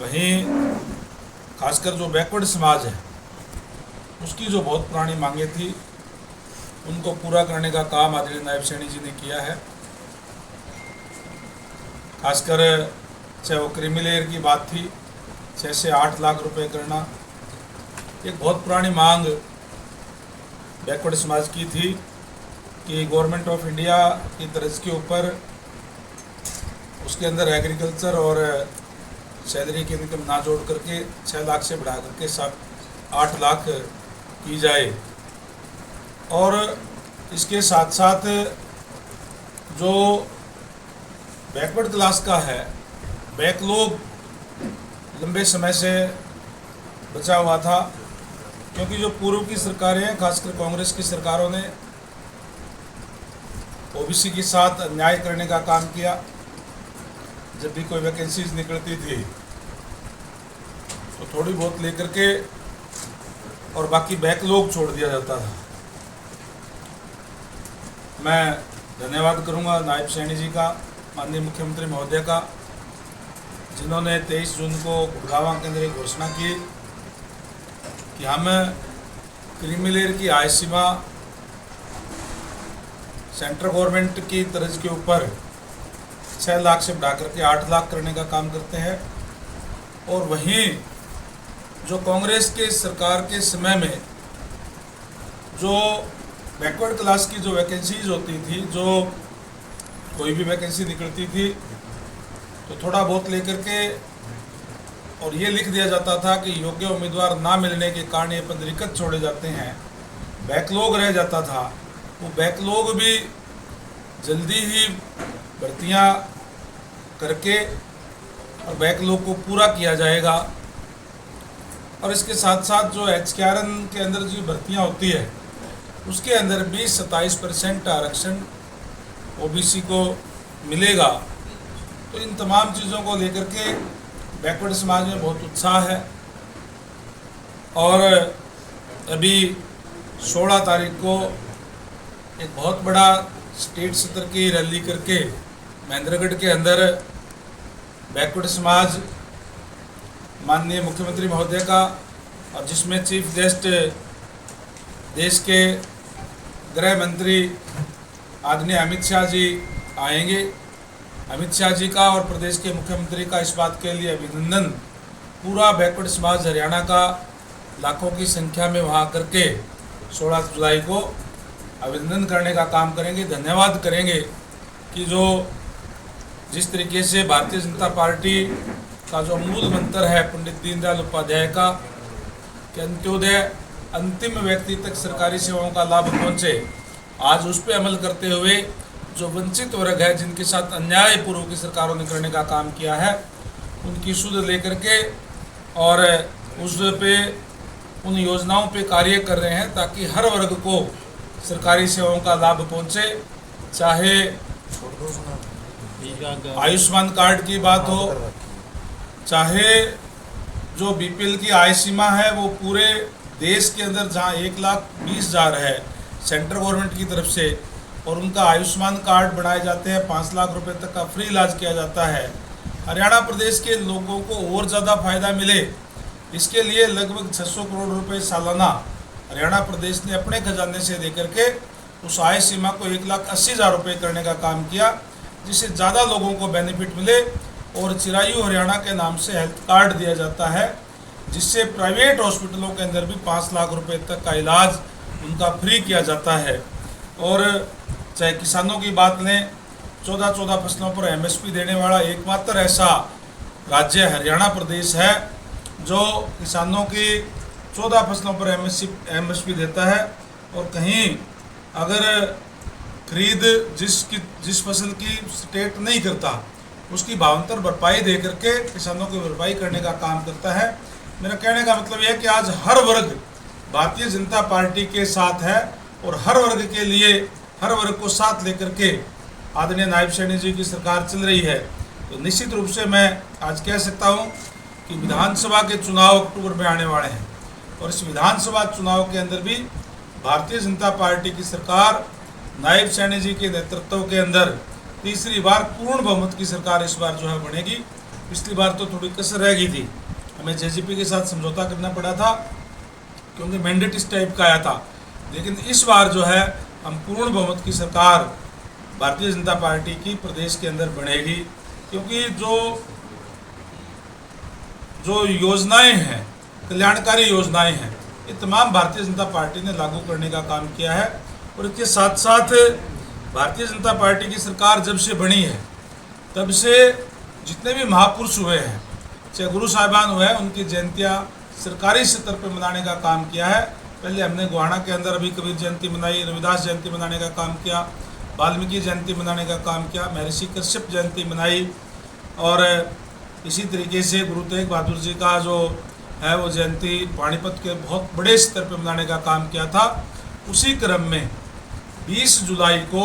वहीं खासकर जो बैकवर्ड समाज है उसकी जो बहुत पुरानी मांगे थी उनको पूरा करने का काम आदरणीय नायब सैनी जी ने किया है। खासकर चाहे वो क्रीमी लेयर की बात थी, 6 से 8 लाख रुपए करना, एक बहुत पुरानी मांग बैकवर्ड समाज की थी कि गवर्नमेंट ऑफ इंडिया की तर्ज के ऊपर उसके अंदर एग्रीकल्चर और सैलरी की इनकम ना जोड़ करके 6 लाख से बढ़ा करके 8 लाख की जाए। और इसके साथ साथ जो बैकवर्ड क्लास का है, बैकलॉग लंबे समय से बचा हुआ था, क्योंकि जो पूर्व की सरकारें हैं, खासकर कांग्रेस की सरकारों ने ओबीसी के साथ अन्याय करने का काम किया। जब भी कोई वैकेंसीज निकलती थी तो थोड़ी बहुत लेकर के और बाकी बैकलॉग छोड़ दिया जाता था। मैं धन्यवाद करूंगा नायब सैनी जी का, माननीय मुख्यमंत्री महोदय का, जिन्होंने 23 जून को गुड़गांव के अंदर एक घोषणा की कि हम क्रीमी लेयर की आय सीमा सेंट्रल गवर्नमेंट की तर्ज के ऊपर 6 लाख से बढ़ा करके 8 लाख करने का काम करते हैं। और वहीं जो कांग्रेस के सरकार के समय में जो बैकवर्ड क्लास की जो वैकेंसीज होती थी, जो कोई भी वैकेंसी निकलती थी तो थोड़ा बहुत लेकर के और ये लिख दिया जाता था कि योग्य उम्मीदवार ना मिलने के कारण ये पद रिक्त छोड़े जाते हैं, बैकलॉग रह जाता था। वो बैकलॉग भी जल्दी ही भर्तियां करके और बैकलॉग को पूरा किया जाएगा। और इसके साथ साथ जो HKRN के अंदर जो भर्तियां होती है उसके अंदर भी 27% आरक्षण ओबीसी को मिलेगा। तो इन तमाम चीज़ों को लेकर के बैकवर्ड समाज में बहुत उत्साह है। और अभी 16 तारीख को एक बहुत बड़ा स्टेट स्तर की रैली करके महेंद्रगढ़ के अंदर बैकवर्ड समाज माननीय मुख्यमंत्री महोदय का, और जिसमें चीफ गेस्ट देश के गृह मंत्री आदरणीय अमित शाह जी आएंगे। अमित शाह जी का और प्रदेश के मुख्यमंत्री का इस बात के लिए अभिनंदन। पूरा बैकवर्ड समाज हरियाणा का लाखों की संख्या में वहाँ करके 16 जुलाई को अभिनंदन करने का काम करेंगे, धन्यवाद करेंगे कि जो जिस तरीके से भारतीय जनता पार्टी का जो मूल मंत्र है पंडित दीनदयाल उपाध्याय का कि अंत्योदय अंतिम व्यक्ति तक सरकारी सेवाओं का लाभ पहुंचे, आज उस पर अमल करते हुए जो वंचित वर्ग है, जिनके साथ अन्याय पूर्व की सरकारों ने करने का काम किया है, उनकी सुध लेकर के और उस पे उन योजनाओं पे कार्य कर रहे हैं ताकि हर वर्ग को सरकारी सेवाओं का लाभ पहुंचे। चाहे आयुष्मान कार्ड की बात हो, चाहे जो बीपीएल की आय सीमा है वो पूरे देश के अंदर जहां 1,20,000 है सेंट्रल गवर्नमेंट की तरफ से, और उनका आयुष्मान कार्ड बनाए जाते हैं, 5 लाख रुपए तक का फ्री इलाज किया जाता है। हरियाणा प्रदेश के लोगों को और ज़्यादा फायदा मिले, इसके लिए लगभग 600 करोड़ रुपए सालाना हरियाणा प्रदेश ने अपने खजाने से देकर के उस आय सीमा को 1,80,000 रुपये करने का काम किया, जिससे ज़्यादा लोगों को बेनिफिट मिले। और चिरायु हरियाणा के नाम से हेल्थ कार्ड दिया जाता है, जिससे प्राइवेट हॉस्पिटलों के अंदर भी 5 लाख रुपए तक का इलाज उनका फ्री किया जाता है। और चाहे किसानों की बात लें, 14 फसलों पर MSP देने वाला एकमात्र ऐसा राज्य हरियाणा प्रदेश है जो किसानों की 14 फसलों पर MSP देता है। और कहीं अगर खरीद जिस फसल की स्टेट नहीं करता उसकी भावांतर भरपाई दे करके किसानों की भरपाई करने का काम करता है। मेरा कहने का मतलब यह है कि आज हर वर्ग भारतीय जनता पार्टी के साथ है और हर वर्ग के लिए, हर वर्ग को साथ लेकर के आदरणीय नायब सैनी जी की सरकार चल रही है। तो निश्चित रूप से मैं आज कह सकता हूं कि विधानसभा के चुनाव अक्टूबर में आने वाले हैं और इस विधानसभा चुनाव के अंदर भी भारतीय जनता पार्टी की सरकार नायब सैनी जी के नेतृत्व के अंदर तीसरी बार पूर्ण बहुमत की सरकार इस बार जो है बनेगी। पिछली बार तो थोड़ी कसर रह गई थी, हमें जेजेपी के साथ समझौता करना पड़ा था क्योंकि मैंडेट इस टाइप का आया था। लेकिन इस बार जो है हम पूर्ण बहुमत की सरकार भारतीय जनता पार्टी की प्रदेश के अंदर बनेगी, क्योंकि जो योजनाएं हैं, कल्याणकारी योजनाएं हैं, ये तमाम भारतीय जनता पार्टी ने लागू करने का काम किया है। और इसके साथ साथ भारतीय जनता पार्टी की सरकार जब से बनी है तब से जितने भी महापुरुष हुए हैं, चाहे गुरु साहिबान हुए हैं, उनकी जयंतियाँ सरकारी स्तर पर मनाने का काम किया है। पहले हमने गोहाना के अंदर अभी कबीर जयंती मनाई, रविदास जयंती मनाने का काम किया, वाल्मीकि जयंती मनाने का काम किया, महर्षि कश्यप जयंती मनाई, और इसी तरीके से गुरु तेग बहादुर जी का जो है वो जयंती पानीपत के बहुत बड़े स्तर पर मनाने का काम किया था। उसी क्रम में 20 जुलाई को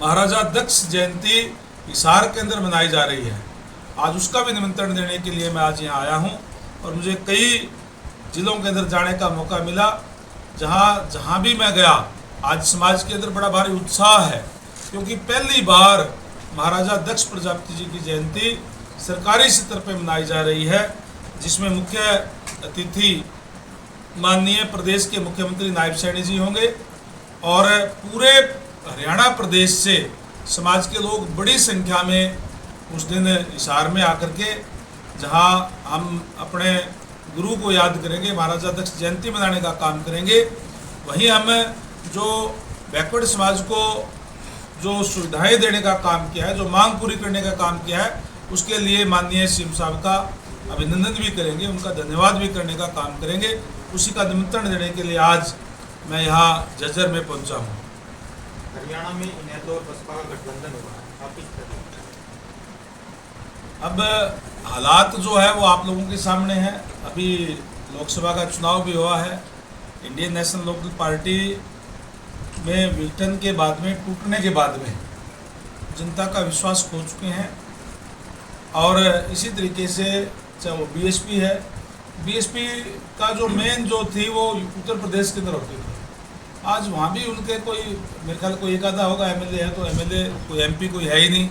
महाराजा दक्ष जयंती हिसार के अंदर मनाई जा रही है। आज उसका भी निमंत्रण देने के लिए मैं आज यहाँ आया हूँ, और मुझे कई जिलों के अंदर जाने का मौका मिला। जहाँ भी मैं गया आज समाज के अंदर बड़ा भारी उत्साह है, क्योंकि पहली बार महाराजा दक्ष प्रजापति जी की जयंती सरकारी स्तर पर मनाई जा रही है, जिसमें मुख्य अतिथि माननीय प्रदेश के मुख्यमंत्री नायब सैनी जी होंगे, और पूरे हरियाणा प्रदेश से समाज के लोग बड़ी संख्या में उस दिन हिसार में आकर के, जहां हम अपने गुरु को याद करेंगे, महाराजा दक्ष जयंती मनाने का काम करेंगे, वहीं हम जो बैकवर्ड समाज को जो सुविधाएं देने का काम किया है, जो मांग पूरी करने का काम किया है, उसके लिए माननीय सीएम साहब का अभिनंदन भी करेंगे, उनका धन्यवाद भी करने का काम करेंगे। उसी का निमंत्रण देने के लिए आज मैं यहाँ झज्जर में पहुँचा हूँ। हरियाणा में नेता और बसपा का गठबंधन हुआ है, आप किस तरह? अब हालात जो है वो आप लोगों के सामने है। अभी लोकसभा का चुनाव भी हुआ है, इंडियन नेशनल लोकल पार्टी में विघटन के बाद में, टूटने के बाद में जनता का विश्वास खो चुके हैं, और इसी तरीके से चाहे वो बीएसपी है, बीएसपी का जो मेन जो थी वो उत्तर प्रदेश के अंदर होती थी, आज वहाँ भी उनके कोई, मेरे ख्याल कोई एक आधा होगा एमएलए है, तो एमएलए कोई एमपी कोई है ही नहीं।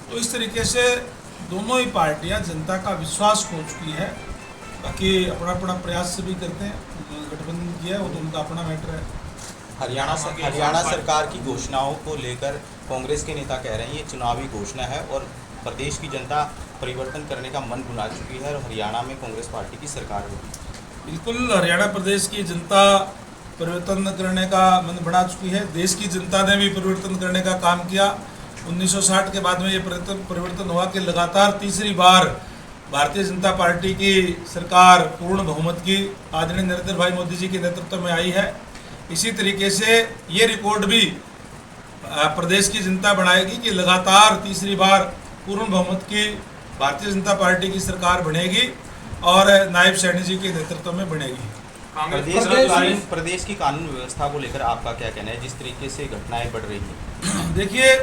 तो इस तरीके से दोनों ही पार्टियां जनता का विश्वास खो चुकी है। बाकी अपना अपना प्रयास से भी करते हैं, गठबंधन किया है वो तो उनका अपना मैटर है। हरियाणा सरकार की घोषणाओं को लेकर कांग्रेस के नेता कह रहे हैं ये चुनावी घोषणा है और प्रदेश की जनता परिवर्तन करने का मन बना चुकी है और हरियाणा में कांग्रेस पार्टी की सरकार होगी। बिल्कुल, हरियाणा प्रदेश की जनता परिवर्तन करने का मन बना चुकी है। देश की जनता ने भी परिवर्तन करने का काम किया। 1960 के बाद में ये परिवर्तन हुआ कि लगातार तीसरी बार भारतीय जनता पार्टी की सरकार पूर्ण बहुमत की आदरणीय नरेंद्र भाई मोदी जी के नेतृत्व में आई है। इसी तरीके से ये रिकॉर्ड भी प्रदेश की जनता बनाएगी कि लगातार तीसरी बार पूर्ण बहुमत की भारतीय जनता पार्टी की सरकार बनेगी और नायब सैनी जी के नेतृत्व में बनेगी। प्रदेश की कानून व्यवस्था को लेकर आपका क्या कहना है, जिस तरीके से घटनाएं बढ़ रही हैं? देखिए,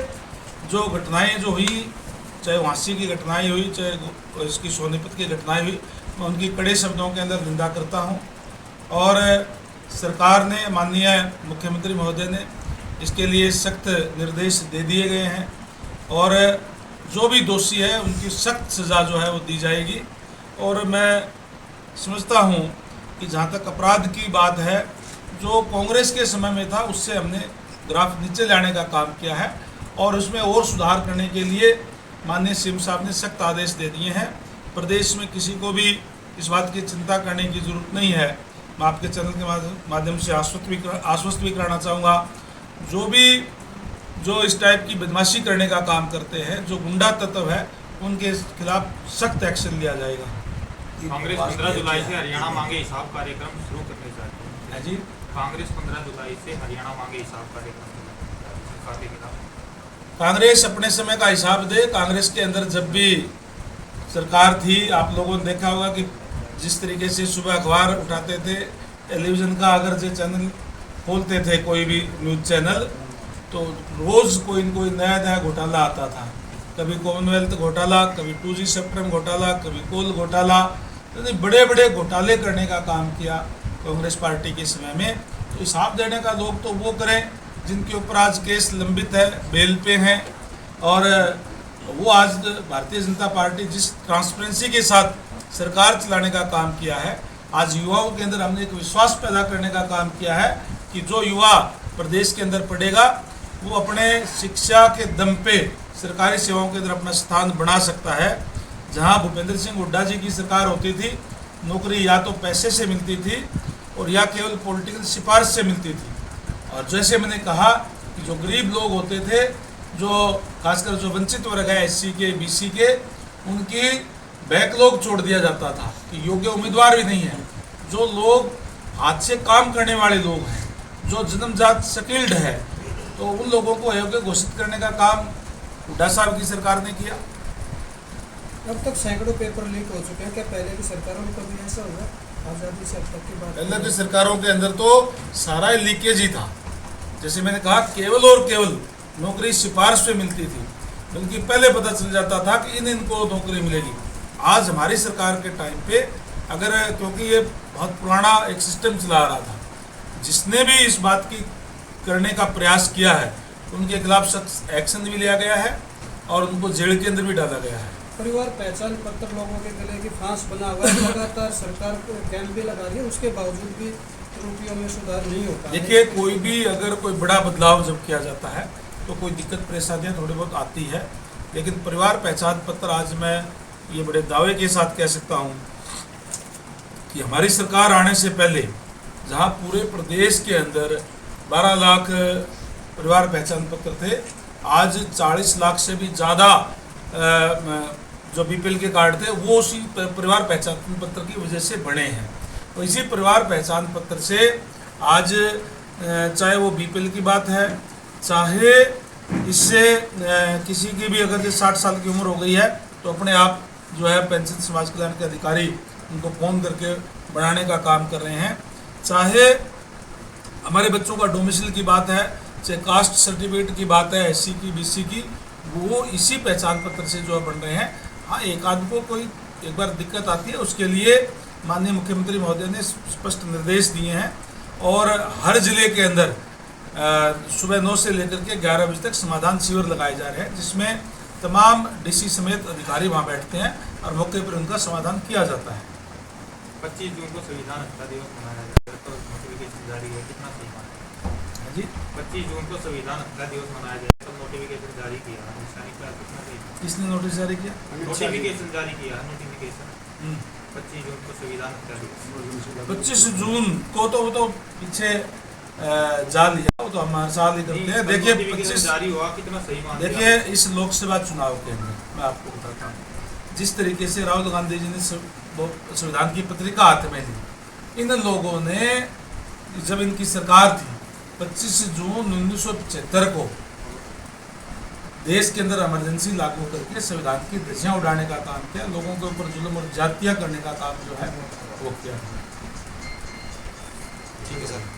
जो घटनाएं जो हुई, चाहे वासी की घटनाएं हुई, चाहे इसकी सोनीपत की घटनाएं हुई, मैं उनकी कड़े शब्दों के अंदर निंदा करता हूं। और सरकार ने, माननीय मुख्यमंत्री महोदय ने इसके लिए सख्त निर्देश दे दिए गए हैं और जो भी दोषी है उनकी सख्त सज़ा जो है वो दी जाएगी। और मैं समझता हूं कि जहां तक अपराध की बात है, जो कांग्रेस के समय में था उससे हमने ग्राफ नीचे लाने का काम किया है और उसमें और सुधार करने के लिए माननीय सीएम साहब ने सख्त आदेश दे दिए हैं। प्रदेश में किसी को भी इस बात की चिंता करने की ज़रूरत नहीं है। मैं आपके चैनल के माध्यम से आश्वस्त भी कराना चाहूँगा, जो इस टाइप की बदमाशी करने का काम करते हैं, जो गुंडा तत्व है, उनके खिलाफ सख्त एक्शन लिया जाएगा। कांग्रेस 15 जुलाई से हरियाणा मांगे हिसाब कार्यक्रम शुरू करने चाहती है जी। कांग्रेस 15 जुलाई से हरियाणा मांगे हिसाब कार्यक्रम सरकार के खिलाफ। कांग्रेस अपने समय का हिसाब दे। कांग्रेस के अंदर जब भी सरकार थी, आप लोगों ने देखा होगा कि जिस तरीके से सुबह अखबार उठाते थे, टेलीविज़न का अगर जो चैनल खोलते थे, कोई भी न्यूज़ चैनल, तो रोज़ कोई न कोई नया नया घोटाला आता था। कभी कॉमनवेल्थ घोटाला, कभी 2G स्पेक्ट्रम घोटाला, कभी कोल घोटाला, तो बड़े बड़े घोटाले करने का काम किया कांग्रेस पार्टी के समय में। तो हिसाब देने का लोग तो वो करें जिनके ऊपर आज केस लंबित है, बेल पे हैं और वो आज भारतीय जनता पार्टी जिस ट्रांसपेरेंसी के साथ सरकार चलाने का काम किया है, आज युवाओं के अंदर हमने एक विश्वास पैदा करने का काम किया है कि जो युवा प्रदेश के अंदर पढ़ेगा वो अपने शिक्षा के दम पे सरकारी सेवाओं के अंदर अपना स्थान बना सकता है। जहां भूपेंद्र सिंह हुड्डा जी की सरकार होती थी, नौकरी या तो पैसे से मिलती थी और या केवल पॉलिटिकल सिफारिश से मिलती थी। और जैसे मैंने कहा कि जो गरीब लोग होते थे, जो खासकर जो वंचित वर्ग है, एससी के, बीसी के, उनकी बैकलॉग छोड़ दिया जाता था कि योग्य उम्मीदवार भी नहीं है। जो लोग हाथ से काम करने वाले लोग हैं, जो जन्मजात स्किल्ड है, तो उन लोगों को अयोग्य घोषित करने का काम हुड्डा साहब की सरकार ने किया। अब तक सैकड़ों पेपर लीक हो चुके हैं, क्या पहले की सरकारों में कभी ऐसा हुआ? आज़ादी से अब तक की बात पहले की सरकारों के अंदर तो सारा लीकेज ही था। जैसे मैंने कहा, केवल और केवल नौकरी सिफारिश पे मिलती थी, बल्कि पहले पता चल जाता था कि इनको नौकरी मिलेगी। आज हमारी सरकार के टाइम पे अगर, क्योंकि ये बहुत पुराना एक सिस्टम चला रहा था, जिसने भी इस बात की करने का प्रयास किया है उनके खिलाफ सख्त एक्शन भी लिया गया है और उनको जेल के अंदर भी डाला गया है। परिवार पहचान पत्र लोगों के गले की फांस बना हुआ है, लगातार सरकार को कैंप भी लगा रही है, उसके बावजूद भी त्रुटियों में सुधार नहीं होता। देखिए, कोई भी अगर कोई बड़ा बदलाव जब किया जाता है तो कोई दिक्कत परेशानियाँ थोड़ी बहुत आती है, लेकिन परिवार पहचान पत्र आज मैं ये बड़े दावे के साथ कह सकता हूँ कि हमारी सरकार आने से पहले जहाँ पूरे प्रदेश के अंदर 12 लाख परिवार पहचान पत्र थे, आज 40 लाख से भी ज़्यादा जो बीपीएल के कार्ड थे वो उसी परिवार पहचान पत्र की वजह से बने हैं। तो इसी परिवार पहचान पत्र से आज चाहे वो बीपीएल की बात है, चाहे इससे किसी की भी अगर 60 साल की उम्र हो गई है तो अपने आप जो है पेंशन समाज कल्याण के अधिकारी उनको फ़ोन करके बढ़ाने का काम कर रहे हैं। चाहे हमारे बच्चों का डोमिसाइल की बात है, चाहे कास्ट सर्टिफिकेट की बात है, एससी की, बीसी की, वो इसी पहचान पत्र से जो बन रहे हैं। हाँ, एक आदमी को कोई एक बार दिक्कत आती है, उसके लिए माननीय मुख्यमंत्री महोदय ने स्पष्ट निर्देश दिए हैं और हर जिले के अंदर सुबह 9 से लेकर के 11 बजे तक समाधान शिविर लगाए जा रहे हैं, जिसमें तमाम डीसी समेत अधिकारी वहाँ बैठते हैं और मौके पर उनका समाधान किया जाता है। 25 जून को संविधान हत्या दिवस मनाया जाएगा, तो नोटिफिकेशन जारी है, कितना सही माना जी, 25 जून को संविधान हत्या दिवस मनाया जाएगा, तो नोटिफिकेशन जारी किया है, निशानी पर कितना सही? किसने नोटिस जारी किया? नोटिफिकेशन जारी किया है, नोटिफिकेशन 25 जून को संविधान हत्या दिवस। 25 जून को तो वो तो पीछे जा लिया, वो तो हम हर साल ही करते हैं। देखिए, नोटिफिकेशन जारी हुआ, कितना सही माना? देखिए, इस लोकसभा चुनाव के अंदर मैं आपको बताता हूँ, जिस तरीके से राहुल गांधी जी ने संविधान की पत्रिका हाथ में ली, इन लोगों ने जब इनकी सरकार थी 25 जून 1975 को देश के अंदर इमरजेंसी लागू करके संविधान की धज्जियां उड़ाने का काम किया, लोगों के ऊपर जुल्म और ज्यादतियां करने का काम जो है वो किया। ठीक है सर।